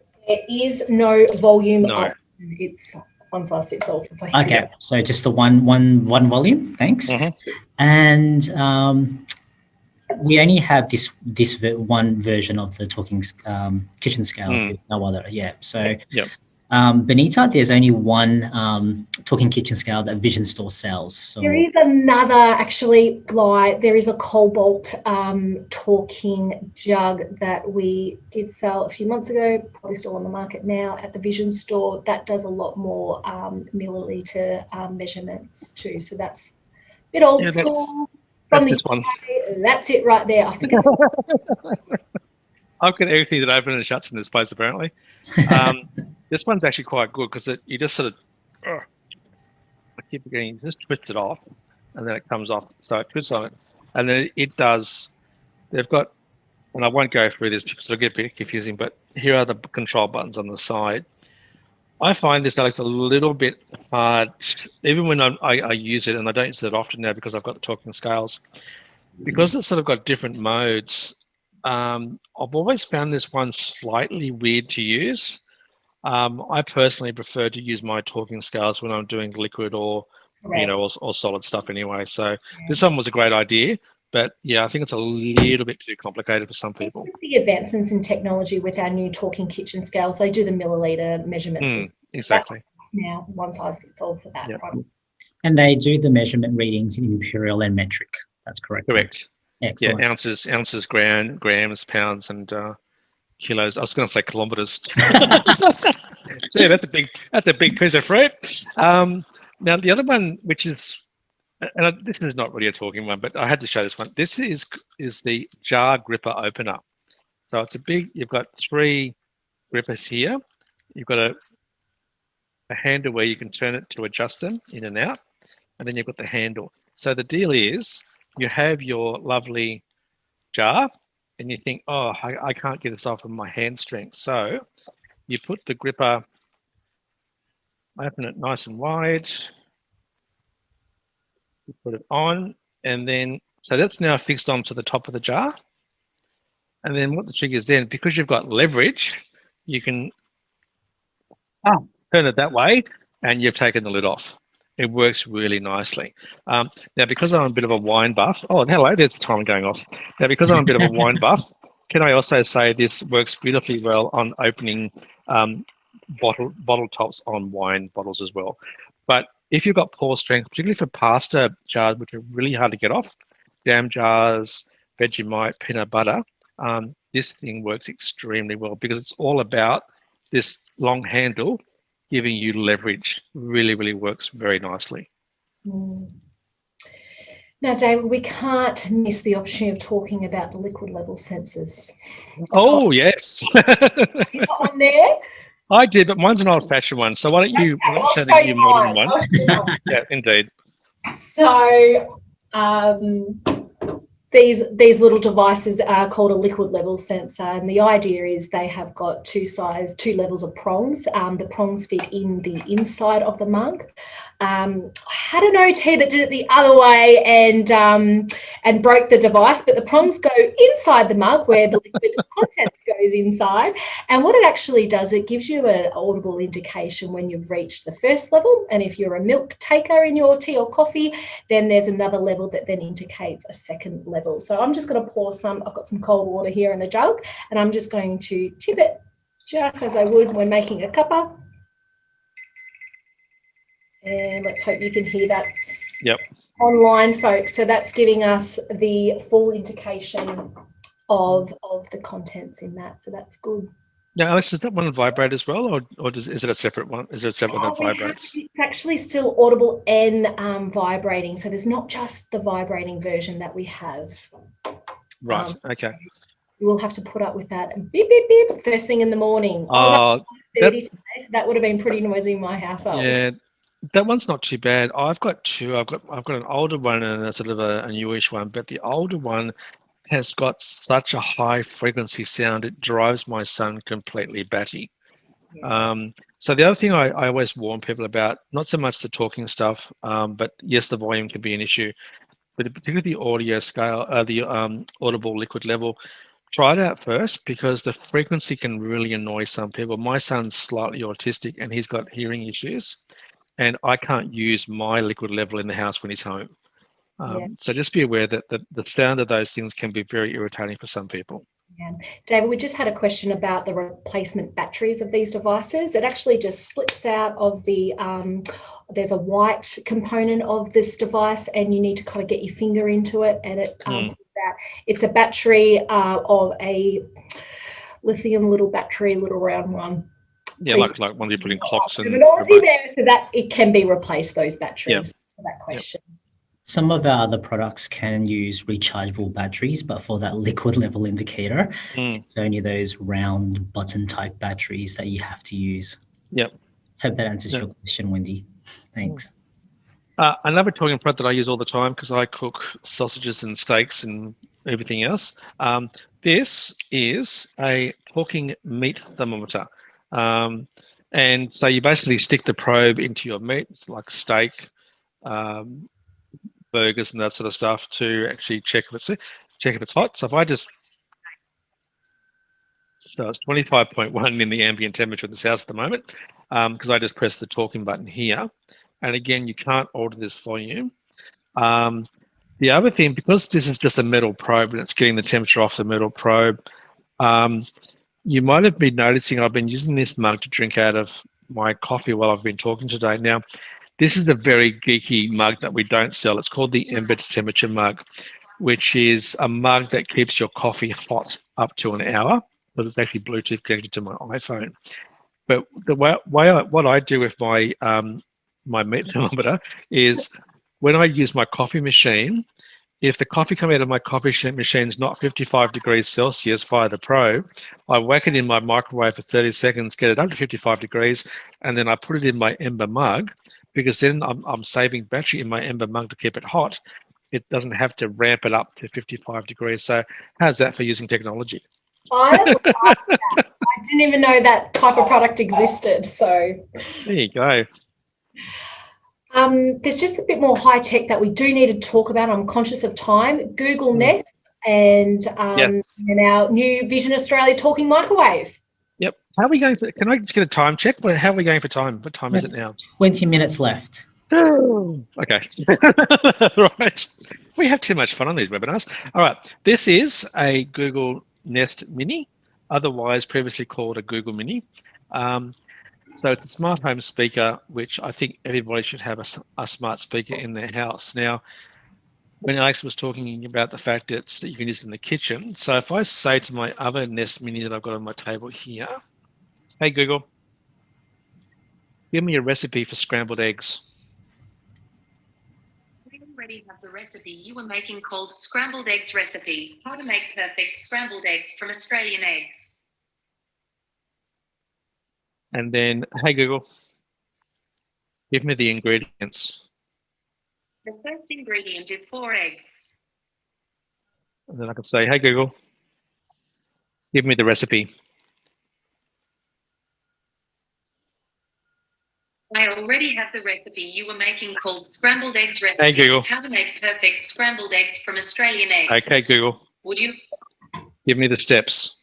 is no volume No. option. It's one size fits all. Okay, so just the one volume. Thanks. Mhm. And we only have this one version of the talking kitchen scale. There's no other. Yeah. So. Yep. Benita, there's only one talking kitchen scale that Vision Store sells. So there is another, actually, there is a Cobalt talking jug that we did sell a few months ago, probably still on the market now at the Vision Store. That does a lot more milliliter measurements too. So that's a bit old school. That's this one. That's it right there. I think it's I've got everything that opens and shuts in this place, apparently. This one's actually quite good because you just sort of, I keep forgetting, you just twist it off and then it comes off. So it twists on it. And then it does, they've got, and I won't go through this because it'll get a bit confusing, but here are the control buttons on the side. I find this, Alex, a little bit hard, even when I use it, and I don't use it often now because I've got the talking scales. Because it's sort of got different modes, I've always found this one slightly weird to use. I personally prefer to use my talking scales when I'm doing liquid or, or solid stuff anyway. So this one was a great idea, But yeah, I think it's a little bit too complicated for some people. With the advancements in technology with our new talking kitchen scales, they do the milliliter measurements. Exactly. Now, one size fits all for that product. And they do the measurement readings in imperial and metric. That's correct. Correct. Excellent. Yeah, ounces, grams, pounds, and kilos. I was going to say kilometers. Yeah, that's a big piece of fruit. Now the other one, which is, and this is not really a talking one, but I had to show this one. This is the jar gripper opener. So it's a big. You've got 3 grippers here. You've got a handle where you can turn it to adjust them in and out, and then you've got the handle. So the deal is, you have your lovely jar, and you think, oh, I can't get this off of my hand strength. So you put the gripper, open it nice and wide, you put it on, and then, so that's now fixed onto the top of the jar. And then what the trick is then, because you've got leverage, you can turn it that way, and you've taken the lid off. It works really nicely. Now, because I'm a bit of a wine buff, oh, hello, there's the timer going off. Now, because I'm a bit of a wine buff, can I also say this works beautifully well on opening bottle tops on wine bottles as well. But if you've got poor strength, particularly for pasta jars, which are really hard to get off, jam jars, Vegemite, peanut butter, this thing works extremely well because it's all about this long handle giving you leverage. Really, really works very nicely. Now, David, we can't miss the opportunity of talking about the liquid level sensors. Oh, yes. You got one there? I did, but mine's an old-fashioned one. So why don't you show the new modern one? Yeah, indeed. So these little devices are called a liquid level sensor, and the idea is they have got 2 levels of prongs. The prongs fit in the inside of the mug. I had an OT that did it the other way and broke the device, but the prongs go inside the mug where the liquid contents goes inside. And what it actually does, it gives you an audible indication when you've reached the first level. And if you're a milk taker in your tea or coffee, then there's another level that then indicates a second level. So I'm just going to pour some, I've got some cold water here in a jug, and I'm just going to tip it just as I would when making a cuppa. And let's hope you can hear that. Yep. Online, folks. So that's giving us the full indication of the contents in that. So that's good. Now, Alex, does that one vibrate as well, or is it a separate one? Is it a separate one that vibrates? It's actually still audible and vibrating. So there's not just the vibrating version that we have. Right. Okay. You will have to put up with that beep, beep, beep first thing in the morning. I was up 30 today, so that would have been pretty noisy in my household. Yeah. That one's not too bad. I've got 2. I've got an older one and a sort of a newish one, but the older one has got such a high frequency sound, it drives my son completely batty. Yeah. So the other thing I always warn people about, not so much the talking stuff, but yes, the volume can be an issue, but particularly the audio scale, the audible liquid level, try it out first because the frequency can really annoy some people. My son's slightly autistic and he's got hearing issues, and I can't use my liquid level in the house when he's home. So just be aware that the sound of those things can be very irritating for some people. Yeah. David, we just had a question about the replacement batteries of these devices. It actually just slips out of the, there's a white component of this device and you need to kind of get your finger into it and it pulls out. It's a battery of a lithium little battery, little round one. Yeah, like ones you put in clocks and there, so that it can be replaced, those batteries, for that question. Some of our other products can use rechargeable batteries, but for that liquid level indicator, it's only those round button type batteries that you have to use. Yep. Hope that answers your question, Wendy. Thanks. Another talking product that I use all the time because I cook sausages and steaks and everything else. This is a talking meat thermometer. And so you basically stick the probe into your meat, like steak, burgers and that sort of stuff, to actually check if it's hot. So if I just, so it's 25.1 in the ambient temperature of this house at the moment, because I just press the talking button here. And again, you can't alter this volume. The other thing, because this is just a metal probe and it's getting the temperature off the metal probe, you might have been noticing I've been using this mug to drink out of my coffee while I've been talking today. Now, this is a very geeky mug that we don't sell. It's called the Embed Temperature Mug, which is a mug that keeps your coffee hot up to an hour, but it's actually Bluetooth connected to my iPhone. But the what I do with my my meat thermometer is when I use my coffee machine, if the coffee coming out of my coffee machine is not 55 degrees Celsius via the probe, I whack it in my microwave for 30 seconds, get it up to 55 degrees, and then I put it in my Ember mug, because then I'm saving battery in my Ember mug to keep it hot. It doesn't have to ramp it up to 55 degrees. So how's that for using technology? I love that. I didn't even know that type of product existed. So There you go. there's just a bit more high tech that we do need to talk about. I'm conscious of time. Google Nest and Yes. and our new Vision Australia talking microwave. Yep. How are we going for? Can I just get a time check? How are we going for time? What time is it now? 20 minutes left. Okay. Right. We have too much fun on these webinars. All right. This is a Google Nest Mini, otherwise previously called a Google Mini. So it's a smart home speaker, which I think everybody should have a smart speaker in their house. Now, when Alex was talking about the fact that you can use it in the kitchen, so if I say to my other Nest Mini that I've got on my table here, hey Google, give me a recipe for scrambled eggs. We already have the recipe you were making called scrambled eggs recipe. How to make perfect scrambled eggs from Australian eggs. And then, hey Google, give me the ingredients. The first ingredient is 4 eggs. And then I can say, hey Google, give me the recipe. I already have the recipe you were making called scrambled eggs recipe. Hey Google. How to make perfect scrambled eggs from Australian eggs. Okay Google, Would you? give me the steps.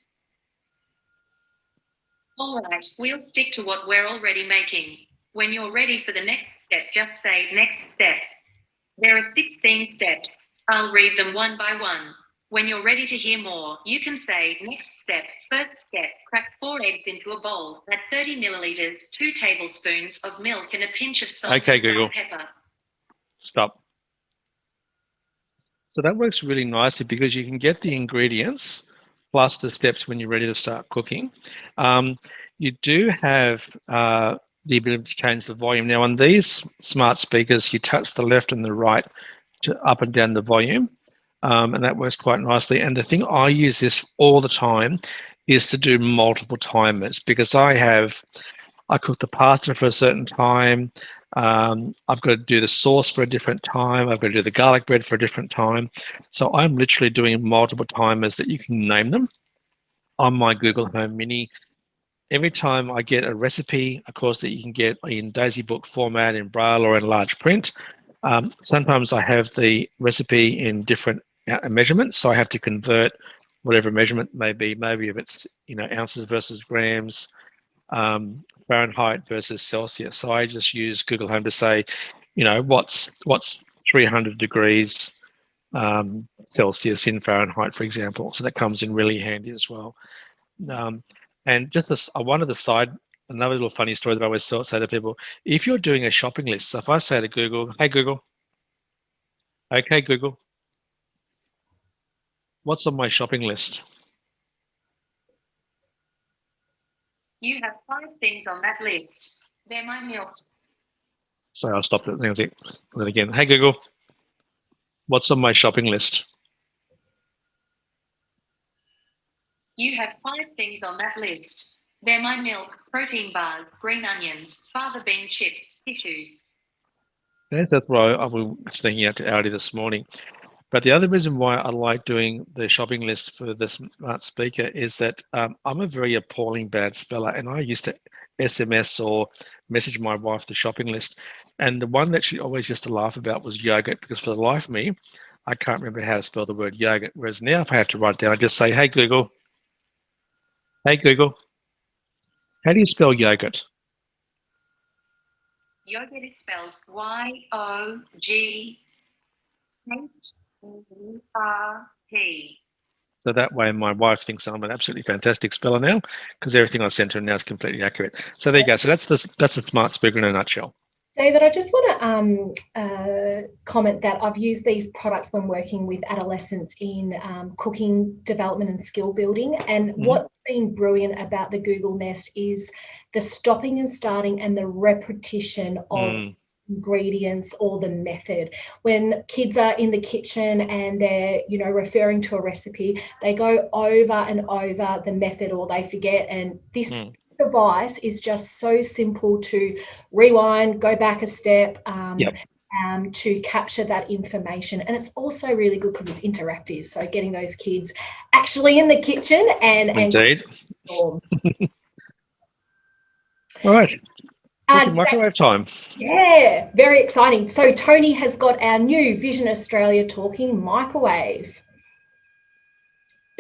All right, we'll stick to what we're already making. When you're ready for the next step, just say next step. There are 16 steps. I'll read them one by one. When you're ready to hear more, you can say next step. First step, crack 4 eggs into a bowl. Add 30 milliliters, 2 tablespoons of milk and a pinch of salt Okay, and ground Google. pepper. Stop. So that works really nicely because you can get the ingredients plus the steps when you're ready to start cooking. You do have the ability to change the volume. Now on these smart speakers, you touch the left and the right to up and down the volume. And that works quite nicely. And the thing I use this all the time is to do multiple timers, because I cook the pasta for a certain time. I've got to do the sauce for a different time. I've got to do the garlic bread for a different time. So I'm literally doing multiple timers that you can name them on my Google Home Mini. Every time I get a recipe, of course, that you can get in Daisy Book format, in Braille or in large print. Sometimes I have the recipe in different measurements, so I have to convert whatever measurement may be. Maybe if it's ounces versus grams, Fahrenheit versus Celsius. So I just use Google Home to say, what's 300 degrees Celsius in Fahrenheit, for example. So that comes in really handy as well. And just this, another little funny story that I always say to people: if you're doing a shopping list, so if I say to Google, "Hey Google, okay Google, what's on my shopping list?" You have 5 things on that list. They're my milk. So I'll stop it. And then again, "Hey Google, what's on my shopping list?" You have 5 things on that list. They're my milk, protein bars, green onions, fava bean chips, tissues. That's why I was sneaking out to Audi this morning. But the other reason why I like doing the shopping list for the smart speaker is that I'm a very appalling bad speller, and I used to SMS or message my wife the shopping list. And the one that she always used to laugh about was yogurt, because for the life of me, I can't remember how to spell the word yogurt. Whereas now, if I have to write it down, I just say, "Hey Google, how do you spell yogurt?" Yogurt is spelled Y-O-G-H-T. E-R-T. So that way my wife thinks I'm an absolutely fantastic speller now, because everything I sent her now is completely accurate. So there you go. So that's the smart speaker in a nutshell. David, I just want to comment that I've used these products when working with adolescents in cooking development and skill building. And what's been brilliant about the Google Nest is the stopping and starting and the repetition of ingredients or the method. When kids are in the kitchen and they're, referring to a recipe, they go over and over the method or they forget. And this device is just so simple to rewind, go back a step, to capture that information. And it's also really good because it's interactive. So getting those kids actually in the kitchen and indeed. All right. Microwave time. Yeah, very exciting. So Tony has got our new Vision Australia talking microwave.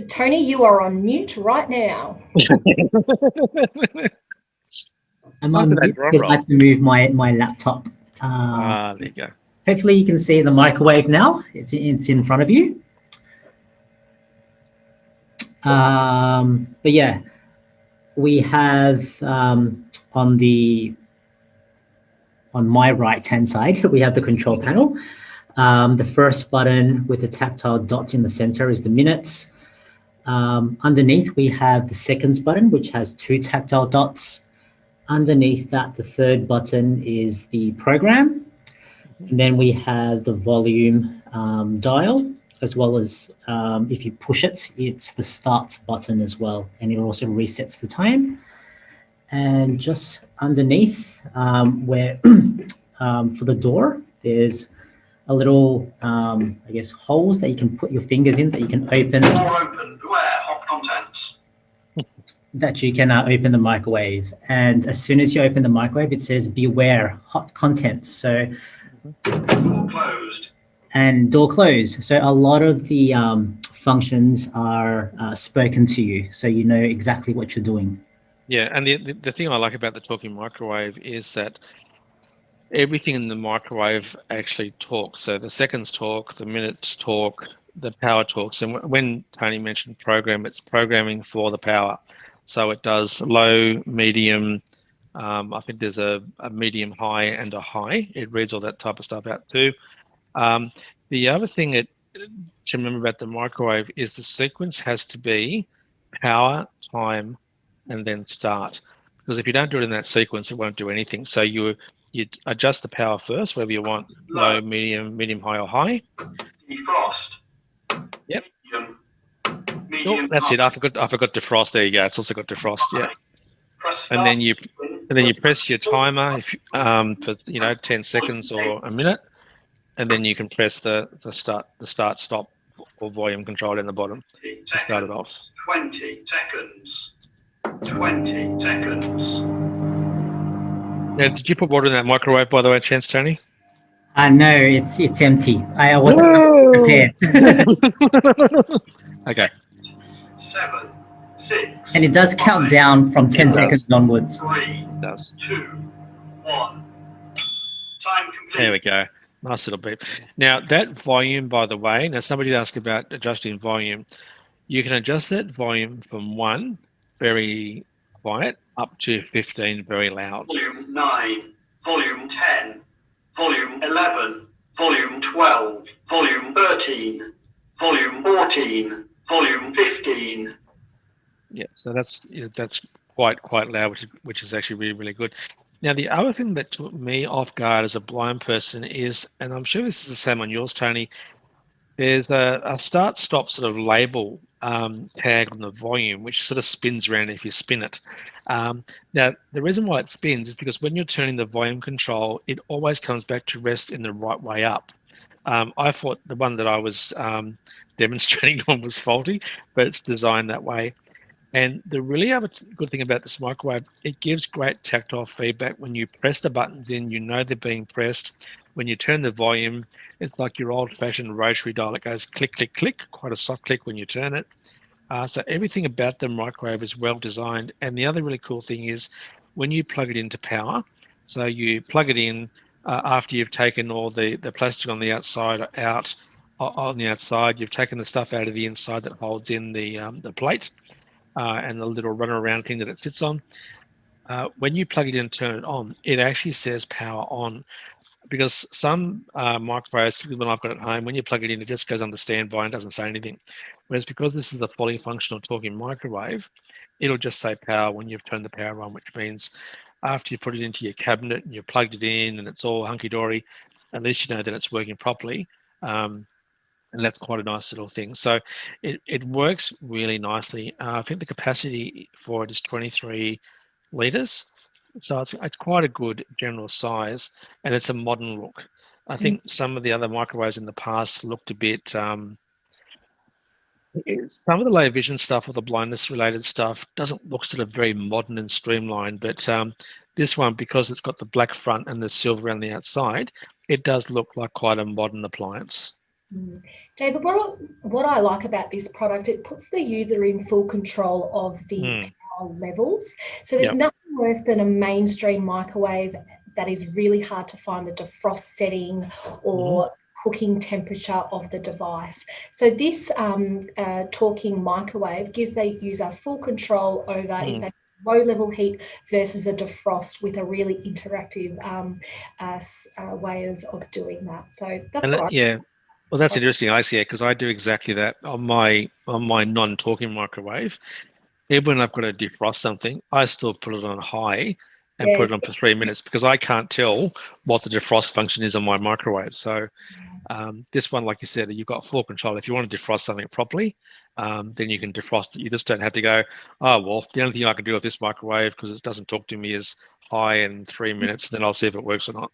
Tony, you are on mute right now. I'm on mute because I had to move my laptop. There you go. Hopefully you can see the microwave now. It's in front of you. But yeah, we have on my right-hand side, we have the control panel. The first button with the tactile dot in the center is the minutes. Underneath, we have the seconds button, which has 2 tactile dots. Underneath that, the third button is the program. And then we have the volume dial, as well as if you push it, it's the start button as well. And it also resets the time. And just underneath where for the door, there's a little, I guess, holes that you can put your fingers in that you can open. Door open, beware, hot contents. That you can open the microwave. And as soon as you open the microwave, it says beware, hot contents. So Door closed. And door closed. So a lot of the functions are spoken to you, so you know exactly what you're doing. Yeah, and the thing I like about the talking microwave is that everything in the microwave actually talks. So the seconds talk, the minutes talk, the power talks. And when Tony mentioned program, it's programming for the power. So it does low, medium, I think there's a medium high and a high. It reads all that type of stuff out too. The other thing to remember about the microwave is the sequence has to be power, time, and then start. Because if you don't do it in that sequence, it won't do anything. So you adjust the power first, whether you want low, medium, high, or high. Defrost. Yep. Medium, that's it. I forgot defrost. There you go. It's also got defrost. Yeah. And then you press your timer for 10 seconds or a minute, and then you can press the start stop or volume control in the bottom to start it off. 20 seconds. 20 seconds. Now, did you put water in that microwave, by the way, chance, Tony? No, it's empty. I wasn't prepared. Okay. 7, 6. And it does count down from 10 seconds onwards. 3, It does. 2, 1. Time complete. There we go. Nice little beep. Now, that volume, by the way, now somebody asked about adjusting volume. You can adjust that volume from 1, very quiet, up to 15, very loud. Volume 9, volume 10, volume 11, volume 12, volume 13, volume 14, volume 15. Yeah, so that's quite loud, which is actually really, really good. Now, the other thing that took me off guard as a blind person is, and I'm sure this is the same on yours, Tony, there's a start-stop sort of label tag on the volume, which sort of spins around if you spin it. Now, the reason why it spins is because when you're turning the volume control, it always comes back to rest in the right way up. I thought the one that I was demonstrating on was faulty, but it's designed that way. And the really other good thing about this microwave, it gives great tactile feedback. When you press the buttons in, you know they're being pressed. When you turn the volume, it's like your old-fashioned rotary dial. It goes click, click, click, quite a soft click when you turn it. So everything about the microwave is well designed. And the other really cool thing is when you plug it into power, so you plug it in after you've taken all the plastic on the outside out, on the outside. You've taken the stuff out of the inside that holds in the plate and the little runaround thing that it sits on. When you plug it in and turn it on, it actually says power on, because some microwaves, when I've got it at home, when you plug it in, it just goes under standby and doesn't say anything. Whereas because this is a fully functional talking microwave, it'll just say power when you've turned the power on, which means after you put it into your cabinet and you plugged it in and it's all hunky-dory, at least you know that it's working properly. And that's quite a nice little thing. So it works really nicely. I think the capacity for it is 23 litres. So it's quite a good general size, and it's a modern look. I think some of the other microwaves in the past looked a bit, some of the low vision stuff or the blindness related stuff doesn't look sort of very modern and streamlined, but this one, because it's got the black front and the silver around the outside, it does look like quite a modern appliance. David, what I like about this product, it puts the user in full control of the power levels. So there's nothing worse than a mainstream microwave that is really hard to find the defrost setting or cooking temperature of the device. So this talking microwave gives the user full control over if they low level heat versus a defrost with a really interactive way of doing that. So that's what Well, that's interesting. I see it because I do exactly that on my non-talking microwave. Even when I've got to defrost something, I still put it on high and put it on for 3 minutes because I can't tell what the defrost function is on my microwave. So this one, like you said, you've got full control. If you want to defrost something properly, then you can defrost it. You just don't have to go, oh, well, the only thing I can do with this microwave because it doesn't talk to me is high in 3 minutes, then I'll see if it works or not.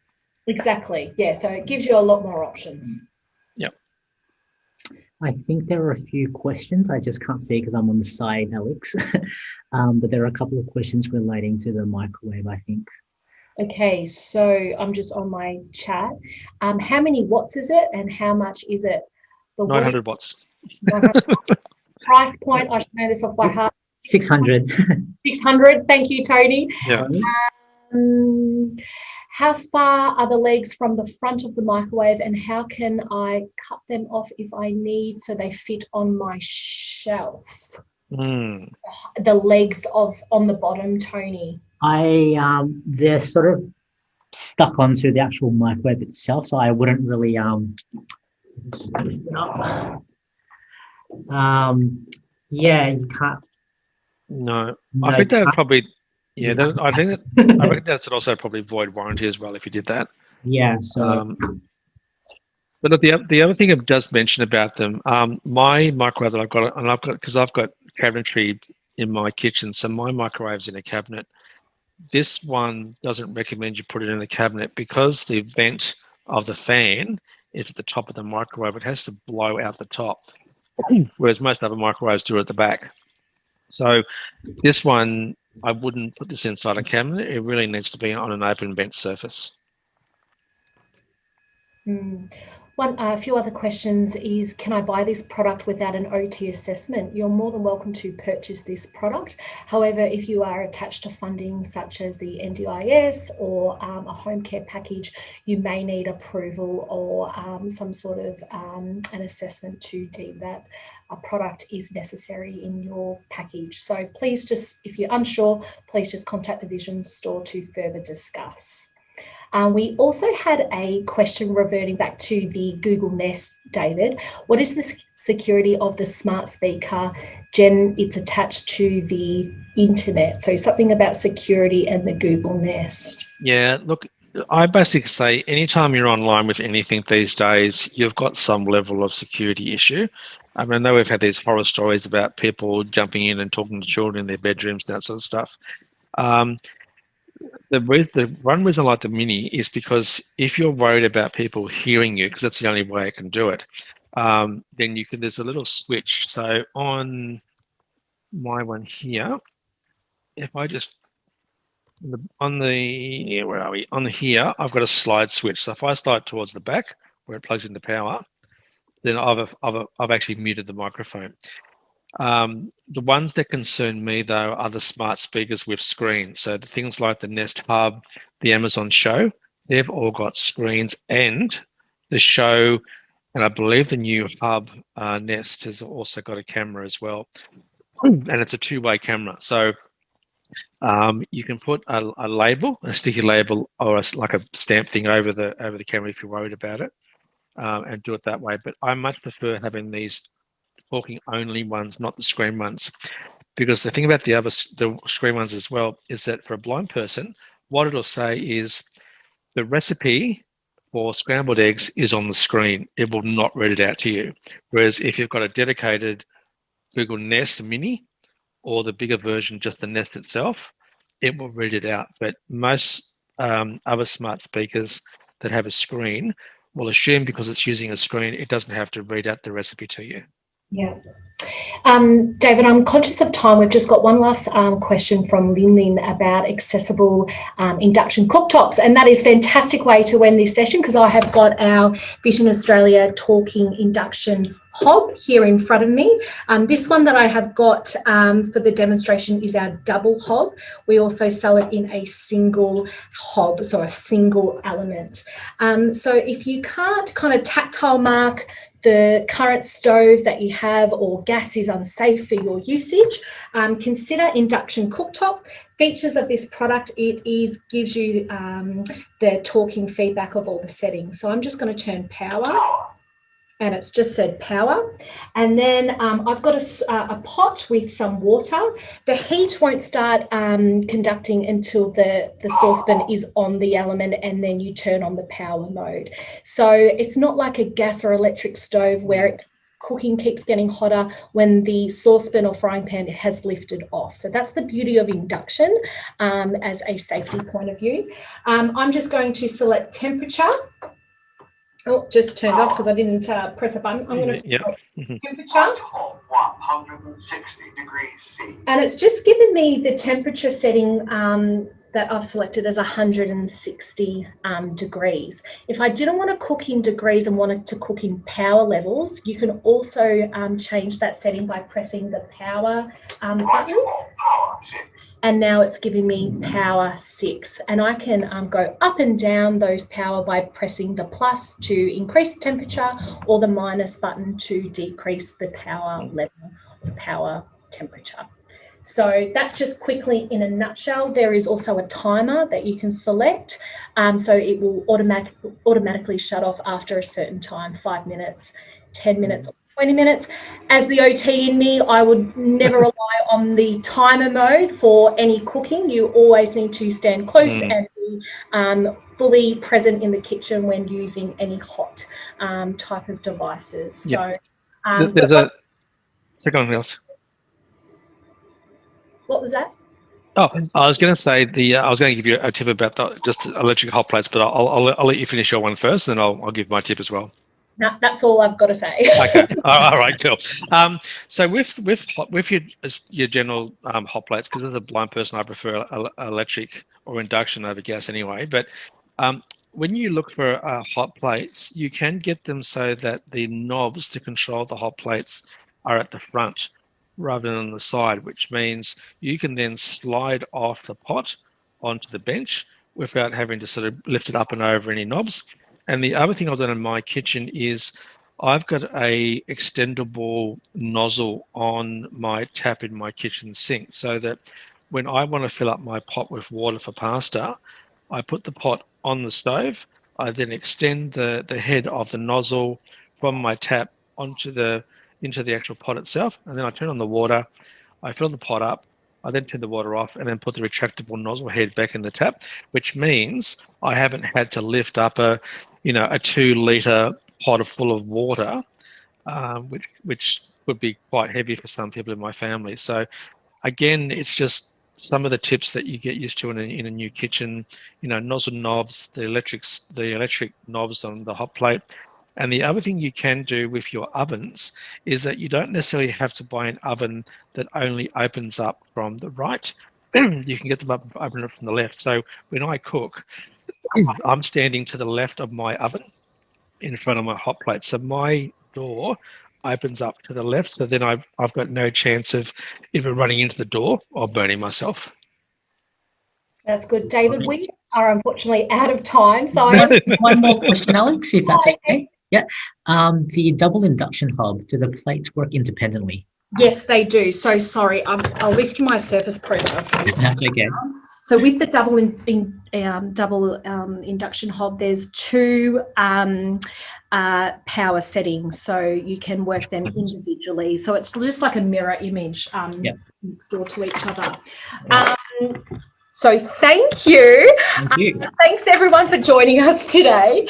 Exactly. Yeah. So it gives you a lot more options. Yep. I think there are a few questions. I just can't see because I'm on the side, Alex. But there are a couple of questions relating to the microwave, I think. Okay, so I'm just on my chat. How many watts is it and how much is it? 900 watts. 900 price point, I should know this off by heart. 600. 600, thank you, Tony. Yeah. How far are the legs from the front of the microwave and how can I cut them off if I need so they fit on my shelf? The legs on the bottom, Tony. They're sort of stuck onto the actual microwave itself, so I wouldn't really you can't. No, I think that would probably. Yeah, I reckon that's also probably void warranty as well if you did that. Yeah. So. But look, the other thing I've just mentioned about them, my microwave that I've got, and I've got cabinetry in my kitchen, so my microwave's in a cabinet. This one doesn't recommend you put it in the cabinet because the vent of the fan is at the top of the microwave. It has to blow out the top, whereas most other microwaves do it at the back. So this one, I wouldn't put this inside a cabinet. It really needs to be on an open vent surface. A few other questions is, can I buy this product without an OT assessment? You're more than welcome to purchase this product. However, if you are attached to funding such as the NDIS or a home care package, you may need approval or some sort of an assessment to deem that a product is necessary in your package. So please just, if you're unsure, please just contact the Vision store to further discuss. We also had a question reverting back to the Google Nest, David. What is the security of the smart speaker? Jen, it's attached to the internet. So something about security and the Google Nest. Yeah, look, I basically say anytime you're online with anything these days, you've got some level of security issue. I mean, I know we've had these horror stories about people jumping in and talking to children in their bedrooms and that sort of stuff. The one reason I like the Mini is because if you're worried about people hearing you, because that's the only way I can do it, then you can. There's a little switch. So on my one here, if I just where are we? On here, I've got a slide switch. So if I slide towards the back where it plugs into power, then I've actually muted the microphone. The ones that concern me though are the smart speakers with screens. So the things like the Nest Hub, the Amazon Show, they've all got screens, and the Show And I believe the new hub Nest has also got a camera as well. And it's a two-way camera. So you can put a label, a sticky label, or like a stamp thing over the camera if you're worried about it, and do it that way. But I much prefer having these talking only ones, not the screen ones, because the thing about the screen ones as well is that for a blind person, what it'll say is the recipe for scrambled eggs is on the screen. It will not read it out to you. Whereas if you've got a dedicated Google Nest Mini, or the bigger version, just the Nest itself, it will read it out. But most other smart speakers that have a screen will assume because it's using a screen, it doesn't have to read out the recipe to you. Yeah. David, I'm conscious of time. We've just got one last question from Lin about accessible induction cooktops, and that is a fantastic way to end this session because I have got our Vision Australia talking induction hob here in front of me. This one that I have got for the demonstration is our double hob. We also sell it in a single hob, so a single element. So if you can't kind of tactile mark the current stove that you have or gas is unsafe for your usage, consider Induction Cooktop. Features of this product, gives you the talking feedback of all the settings. So I'm just going to turn power, and it's just said power. And then I've got a pot with some water. The heat won't start conducting until the saucepan is on the element and then you turn on the power mode. So it's not like a gas or electric stove where cooking keeps getting hotter when the saucepan or frying pan has lifted off. So that's the beauty of induction as a safety point of view. I'm just going to select temperature. Oh, just turned off because I didn't press a button. I'm going to select temperature. 160 degrees C. And it's just given me the temperature setting that I've selected as 160 degrees. If I didn't want to cook in degrees and wanted to cook in power levels, you can also change that setting by pressing the power button. And now it's giving me power 6, and I can go up and down those power by pressing the plus to increase the temperature or the minus button to decrease the power level, the power temperature. So that's just quickly in a nutshell. There is also a timer that you can select, so it will automatically shut off after a certain time, 5 minutes, 10 minutes, 20 minutes. As the OT in me, I would never rely on the timer mode for any cooking. You always need to stand close and be fully present in the kitchen when using any hot type of devices. So there's a second else. What was that? Oh, I was going to say I was going to give you a tip about just the electric hot plates, but I'll let you finish your one first, then I'll give my tip as well. No, that's all I've got to say. Okay. All right. Cool. So with your general hot plates, because as a blind person, I prefer electric or induction over gas anyway. But when you look for hot plates, you can get them so that the knobs to control the hot plates are at the front rather than on the side, which means you can then slide off the pot onto the bench without having to sort of lift it up and over any knobs. And the other thing I've done in my kitchen is I've got a extendable nozzle on my tap in my kitchen sink, so that when I want to fill up my pot with water for pasta, I put the pot on the stove. I then extend the head of the nozzle from my tap into the actual pot itself, and then I turn on the water. I fill the pot up. I then turn the water off and then put the retractable nozzle head back in the tap, which means I haven't had to lift up a 2-litre pot full of water, which would be quite heavy for some people in my family. So again, it's just some of the tips that you get used to in a new kitchen, nozzle knobs, the electric knobs on the hot plate. And the other thing you can do with your ovens is that you don't necessarily have to buy an oven that only opens up from the right. You can get them up and open it from the left. So when I cook, I'm standing to the left of my oven in front of my hot plate. So my door opens up to the left. So then I've got no chance of either running into the door or burning myself. That's good. David, we are unfortunately out of time. So one more question, Alex, if that's okay. The double induction hob, do the plates work independently? Yes, they do. So sorry, I'll lift my surface profile. That's okay. So with the double induction hob, there's two power settings, so you can work them individually. So it's just like a mirror image next door to each other. So thank you. Thank you. Thanks everyone for joining us today.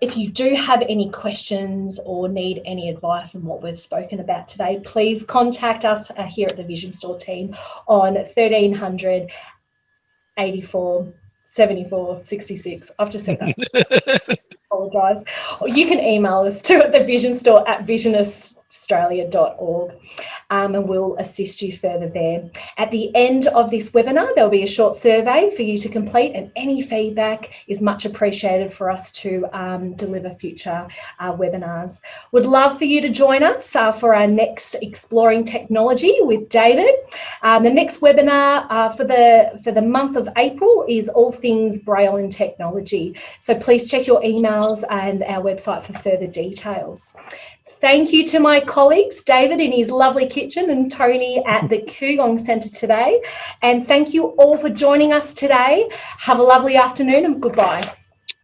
If you do have any questions or need any advice on what we've spoken about today, please contact us here at the Vision Store team on 1300 84 74 66. I've just said that. Apologise. Or you can email us too at thevisionstore@visionaustralia.org. And we'll assist you further there. At the end of this webinar, there'll be a short survey for you to complete, and any feedback is much appreciated for us to deliver future webinars. Would love for you to join us for our next Exploring Technology with David. The next webinar for the month of April is all things Braille and technology. So please check your emails and our website for further details. Thank you to my colleagues, David in his lovely kitchen and Tony at the Kugong Centre today. And thank you all for joining us today. Have a lovely afternoon and goodbye.